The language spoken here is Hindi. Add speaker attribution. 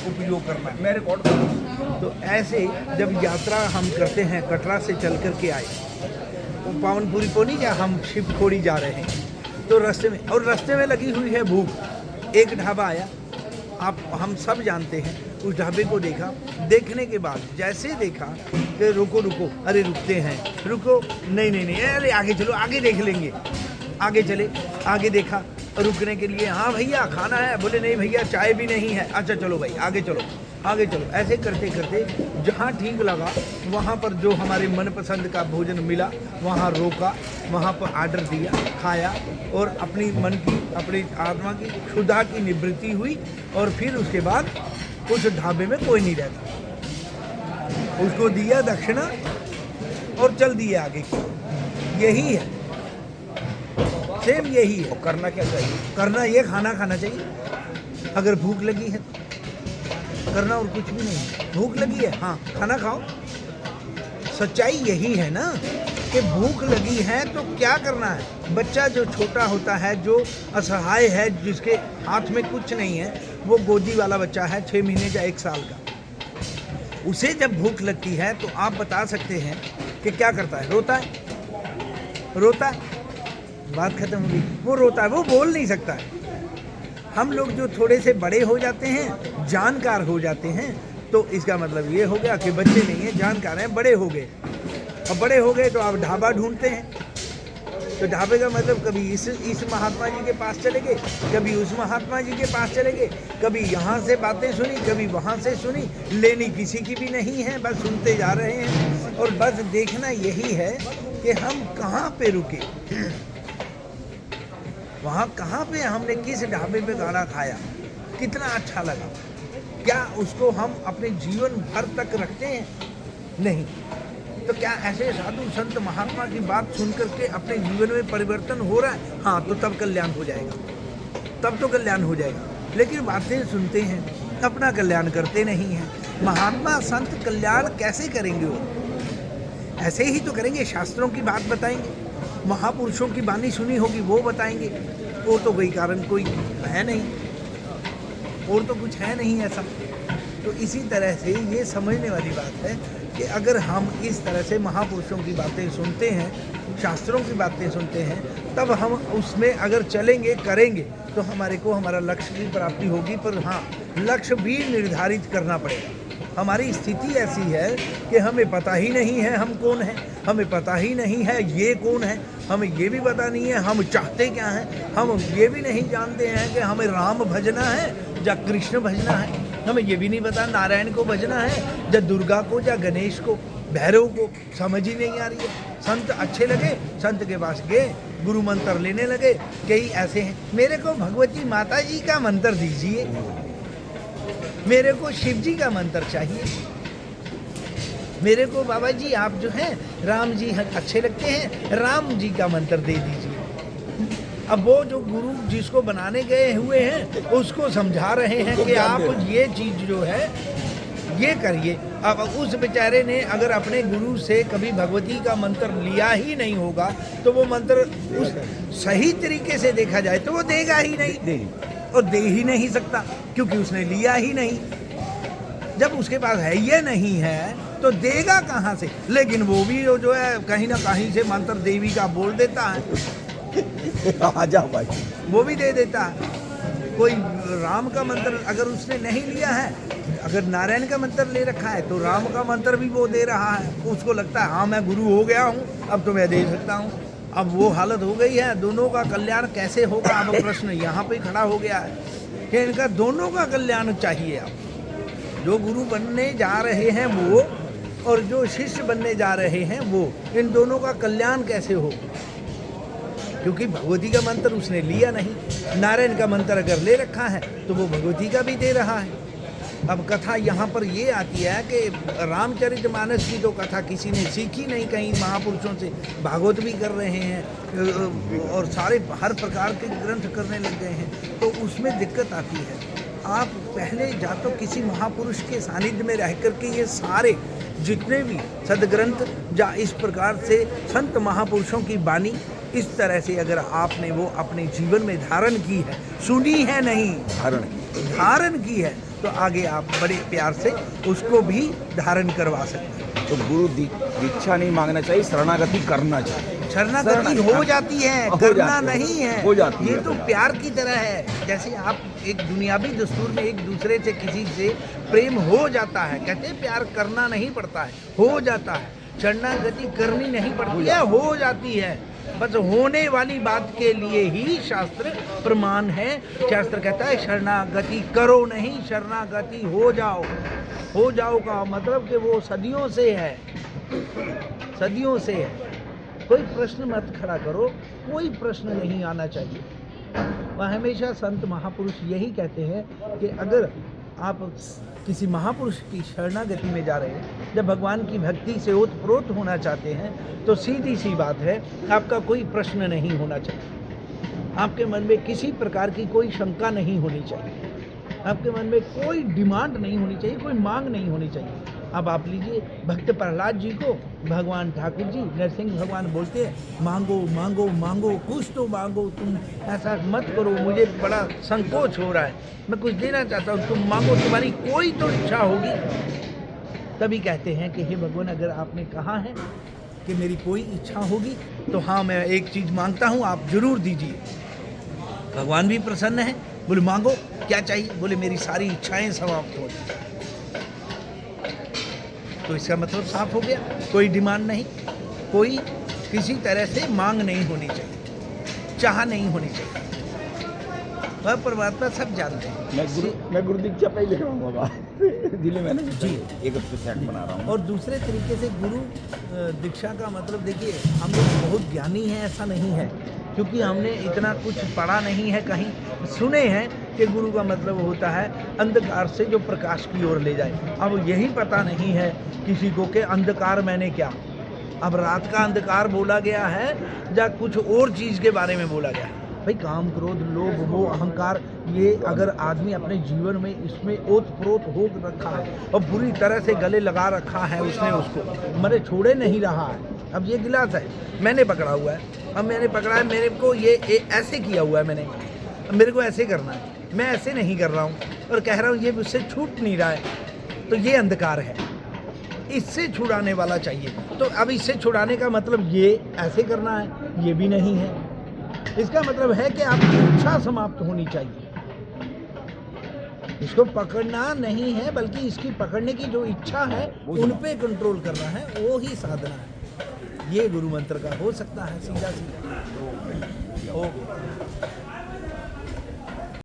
Speaker 1: उपयोग करना है। मैं रिकॉर्ड करूँ तो ऐसे जब यात्रा हम करते हैं, कटरा से चल कर के आए तो पावनपुरी को नहीं, क्या हम शिवखोड़ी जा रहे हैं तो रास्ते में लगी हुई है भूख। एक ढाबा आया, आप हम सब जानते हैं, उस ढाबे को देखा। देखने के बाद जैसे देखा कि रुको रुको, अरे रुकते हैं, रुको, नहीं, अरे आगे चलो, आगे देख लेंगे। आगे चले, आगे देखा रुकने के लिए, हाँ भैया खाना है, बोले नहीं भैया चाय भी नहीं है। अच्छा चलो भाई आगे चलो, आगे चलो। ऐसे करते करते जहाँ ठीक लगा वहाँ पर जो हमारे मनपसंद का भोजन मिला वहाँ रोका, वहाँ पर आर्डर दिया, खाया और अपनी मन की, अपनी आत्मा की क्षुधा की निवृत्ति हुई। और फिर उसके बाद उस ढाबे में कोई नहीं रहता, उसको दिया दक्षिणा और चल दिए आगे की। यही है, सेम यही है।
Speaker 2: करना क्या चाहिए?
Speaker 1: करना ये खाना चाहिए। अगर भूख लगी है तो करना, और कुछ भी नहीं। भूख लगी है, हाँ खाना खाओ। सच्चाई यही है ना कि भूख लगी है तो क्या करना है। बच्चा जो छोटा होता है, जो असहाय है, जिसके हाथ में कुछ नहीं है, वो गोदी वाला बच्चा है 6 महीने या 1 साल का, उसे जब भूख लगती है तो आप बता सकते हैं कि क्या करता है? रोता है। बात खत्म हो गई। वो रोता है, वो बोल नहीं सकता है। हम लोग जो थोड़े से बड़े हो जाते हैं, जानकार हो जाते हैं, तो इसका मतलब ये हो गया कि बच्चे नहीं हैं, जानकार हैं, बड़े हो गए। अब बड़े हो गए तो आप ढाबा ढूंढते हैं। तो ढाबे का मतलब कभी इस महात्मा जी के पास चले गए, कभी उस महात्मा जी के पास चले गए, कभी यहाँ से बातें सुनी, कभी वहाँ से सुनी, लेनी किसी की भी नहीं है, बस सुनते जा रहे हैं। और बस देखना यही है कि हम कहाँ पे रुके, वहाँ कहाँ पे हमने किस ढाबे पे खाना खाया, कितना अच्छा लगा, क्या उसको हम अपने जीवन भर तक रखते हैं? नहीं। तो क्या ऐसे साधु संत महात्मा की बात सुन करके अपने जीवन में परिवर्तन हो रहा है? हाँ, तो तब कल्याण हो जाएगा, तब तो कल्याण हो जाएगा। लेकिन बातें सुनते हैं, अपना कल्याण करते नहीं हैं। महात्मा संत कल्याण कैसे करेंगे? वो ऐसे ही तो करेंगे, शास्त्रों की बात बताएंगे, महापुरुषों की वाणी सुनी होगी वो बताएंगे। और तो कोई कारण कोई है नहीं, और तो कुछ है नहीं ऐसा। तो इसी तरह से ये समझने वाली बात है कि अगर हम इस तरह से महापुरुषों की बातें सुनते हैं, शास्त्रों की बातें सुनते हैं, तब हम उसमें अगर चलेंगे, करेंगे, तो हमारे को हमारा लक्ष्य की प्राप्ति होगी। पर हाँ, लक्ष्य भी निर्धारित करना पड़ेगा। हमारी स्थिति ऐसी है कि हमें पता ही नहीं है हम कौन हैं, हमें पता ही नहीं है ये कौन है, हमें ये भी पता नहीं है हम चाहते क्या हैं, हम ये भी नहीं जानते हैं कि हमें राम भजना है या कृष्ण भजना है, हमें ये भी नहीं पता नारायण को भजना है या दुर्गा को या गणेश को, भैरव को। समझ ही नहीं आ रही है। संत अच्छे लगे, संत के पास गए, गुरु मंत्र लेने लगे। कई ऐसे हैं, मेरे को भगवती माता जी का मंत्र दीजिए, मेरे को शिव जी का मंत्र चाहिए, मेरे को बाबा जी आप जो हैं राम जी अच्छे लगते हैं, राम जी का मंत्र दे दीजिए। अब वो जो गुरु जिसको बनाने गए हुए हैं उसको समझा रहे हैं कि आप ये चीज़ जो है ये करिए। अब उस बेचारे ने अगर अपने गुरु से कभी भगवती का मंत्र लिया ही नहीं होगा तो वो मंत्र उस सही तरीके से देखा जाए तो वो देगा ही नहीं, और दे ही नहीं सकता क्योंकि उसने लिया ही नहीं। जब उसके पास है ये नहीं है तो देगा कहाँ से? लेकिन वो भी जो है कहीं ना कहीं से मंत्र देवी का बोल देता है,
Speaker 2: आ जाओ भाई,
Speaker 1: वो भी दे देता है। कोई राम का मंत्र अगर उसने नहीं लिया है, अगर नारायण का मंत्र ले रखा है तो राम का मंत्र भी वो दे रहा है। उसको लगता है हाँ मैं गुरु हो गया हूँ, अब तो मैं दे सकता हूँ। अब वो हालत हो गई है, दोनों का कल्याण कैसे होगा? अब प्रश्न यहाँ पे खड़ा हो गया है कि इनका दोनों का कल्याण चाहिए। अब जो गुरु बनने जा रहे हैं वो और जो शिष्य बनने जा रहे हैं वो, इन दोनों का कल्याण कैसे हो? क्योंकि भगवती का मंत्र उसने लिया नहीं, नारायण का मंत्र अगर ले रखा है तो वो भगवती का भी दे रहा है। अब कथा यहाँ पर ये आती है कि रामचरितमानस की तो कथा किसी ने सीखी नहीं कहीं महापुरुषों से, भागवत भी कर रहे हैं और सारे हर प्रकार के ग्रंथ करने लग गए हैं, तो उसमें दिक्कत आती है। आप पहले जा तो किसी महापुरुष के सानिध्य में रह करके ये सारे जितने भी सदग्रंथ या इस प्रकार से संत महापुरुषों की वाणी इस तरह से अगर आपने वो अपने जीवन में धारण की है, सुनी है नहीं, धारण की है, तो आगे आप बड़े प्यार से उसको भी धारण करवा सकते हैं।
Speaker 2: तो गुरु दीक्षा नहीं मांगना चाहिए, शरणागति करना चाहिए।
Speaker 1: शरणागति हो जाती है,
Speaker 2: हो
Speaker 1: करना
Speaker 2: जाती है,
Speaker 1: नहीं है।
Speaker 2: हो जाती
Speaker 1: ये
Speaker 2: है।
Speaker 1: तो प्यार की तरह है। जैसे आप एक दुनियावी दस्तूर में एक दूसरे से किसी से प्रेम हो जाता है, कहते हैं प्यार करना नहीं पड़ता है, हो जाता है। शरणागति करनी नहीं पड़ती है, हो जाती है। बस होने वाली बात के लिए ही शास्त्र प्रमाण है। शास्त्र कहता है शरणागति करो नहीं, शरणागति हो जाओ। हो जाओ का मतलब कि वो सदियों से है, सदियों से है। कोई प्रश्न मत खड़ा करो, कोई प्रश्न नहीं आना चाहिए। वह हमेशा संत महापुरुष यही कहते हैं कि अगर आप किसी महापुरुष की शरणागति में जा रहे हैं, जब भगवान की भक्ति से ओतप्रोत होना चाहते हैं, तो सीधी सी बात है, आपका कोई प्रश्न नहीं होना चाहिए। आपके मन में किसी प्रकार की कोई शंका नहीं होनी चाहिए। आपके मन में कोई डिमांड नहीं होनी चाहिए, कोई मांग नहीं होनी चाहिए। अब आप लीजिए भक्त प्रहलाद जी को भगवान ठाकुर जी नरसिंह भगवान बोलते हैं, मांगो मांगो मांगो, कुछ तो मांगो, तुम ऐसा मत करो, मुझे बड़ा संकोच हो रहा है, मैं कुछ देना चाहता हूँ, तुम मांगो, तुम्हारी कोई तो इच्छा होगी। तभी कहते हैं कि हे भगवान, अगर आपने कहा है कि मेरी कोई इच्छा होगी तो हाँ, मैं एक चीज़ मांगता हूँ, आप जरूर दीजिए। भगवान भी प्रसन्न है, बोले मांगो क्या चाहिए, बोले मेरी सारी इच्छाएं समाप्त हो जाए। तो इसका मतलब साफ हो गया, कोई डिमांड नहीं, कोई किसी तरह से मांग नहीं होनी चाहिए, चाह नहीं होनी चाहिए। वह परमात्मा सब जानते हैं।
Speaker 2: मैं गुरु दीक्षा पे ही लिख रहा हूँ बाबा, जिले मैंने जी एक सेट बना रहा हूँ।
Speaker 1: और दूसरे तरीके से गुरु दीक्षा का मतलब देखिए, हम लोग बहुत ज्ञानी हैं ऐसा नहीं है, क्योंकि हमने इतना कुछ पढ़ा नहीं है, कहीं सुने हैं कि गुरु का मतलब होता है अंधकार से जो प्रकाश की ओर ले जाए। अब यही पता नहीं है किसी को कि अंधकार मैंने क्या, अब रात का अंधकार बोला गया है या कुछ और चीज़ के बारे में बोला गया है। भाई काम, क्रोध, लोभ, मोह, अहंकार, ये अगर आदमी अपने जीवन में इसमें ओतप्रोत हो रखा है और बुरी तरह से गले लगा रखा है उसने, उसको मरे छोड़े नहीं रहा है। अब ये गिलास है, मैंने पकड़ा हुआ है, अब मैंने पकड़ा है, मेरे को ये ऐसे किया हुआ है मैंने, मेरे को ऐसे करना है, मैं ऐसे नहीं कर रहा हूँ और कह रहा हूँ ये मुझसे छूट नहीं रहा है, तो ये अंधकार है, इससे छुड़ाने वाला चाहिए। तो अब इससे छुड़ाने का मतलब ये ऐसे करना है, ये भी नहीं है। इसका मतलब है कि आपकी इच्छा समाप्त होनी चाहिए। इसको पकड़ना नहीं है, बल्कि इसकी पकड़ने की जो इच्छा है उन पे कंट्रोल करना है, वो ही साधना है। ये गुरु मंत्र का हो सकता है, सीधा सीधा हो गया।